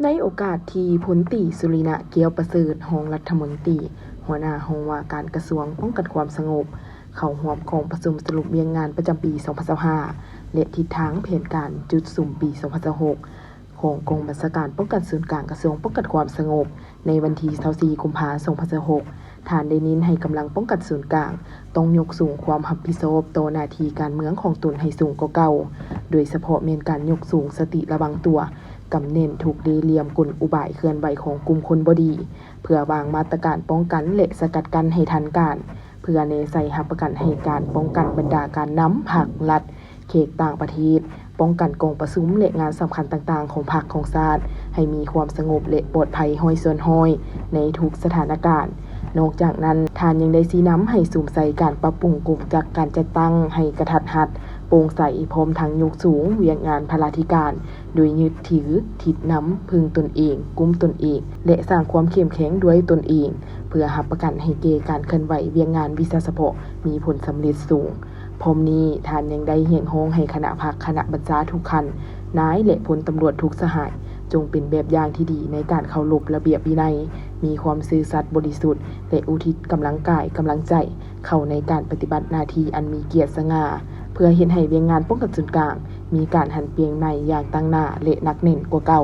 ในโอกาสที่พลตรีสุรินะเกียวประเสริฐรองรัฐมนตรีหัวหน้าห้องว่าการกระทรวงป้องกันความสงบเข้าร่วมของประชุมสรุปเวียงงานประจำปี 2025 และทิศทางแผนการจุดสุ่มปี 2026 ของกองบัญชาการป้องกันศูนย์กลางกระทรวงป้องกันความสงบในวันที่ 24 กุมภาพันธ์ 2026 ฐานได้เน้นให้กำลังป้องกันศูนย์กลางต้องยกสูงความรับผิดชอบต่อหน้าที่การเมืองของตนให้สูงกว่าเก่าโดยเฉพาะแม่นการยกสูงสติระวังตัวกำเน้นถูกเเหลี่ยมกลอุบายเคลื่อนไหวของกลุ่มคนบ่ดีเพื่อวางมาตรการป้องกันและสกัดกั้นให้ทันการเพื่อแนใส่รับประกันให้การป้องกันบรรดาการนำภาครัฐเขตต่างประเทศป้องกันกองประชุมและงานสำคัญต่างๆของพรรคของชาติให้มีความสงบและปลอดภัยห้อยส่วนห้อยในทุกสถานการณ์นอกจากนั้นทานยังได้ชี้นำให้สุ่มใส่การปรับปรุงกลุ่มจากการจัดตั้งให้กระทัดรัดโปร่งใสพร้อมทั้งยกสูงเวียงงานพลาธิการโดยยึดถือทิศนำพึงตนเองกุมตนเองและสร้างความเข้มแข็งด้วยตนเองเพื่อรับประกันให้เกการเคลื่อนไหวเวียงงานวิชาเฉพาะมีผลสำเร็จสูงพร้อมนี้ท่านยังได้เรียกร้องให้คณะพรรคคณะบัญชาทุกคันนายและพลตำรวจทุกสหายจงเป็นแบบอย่างที่ดีในการเคารพระเบียบวินัยมีความซื่อสัตย์บริสุทธิ์และอุทิศกำลังกายกำลังใจเข้าในการปฏิบัติหน้าที่อันมีเกียรติสง่าเพื่อเฮ็ดให้เวียงงานป้องกันศูนย์กลางมีการหันเปลี่ยนใหม่อย่างตั้งหน้าและหนักแน่นกว่าเก่า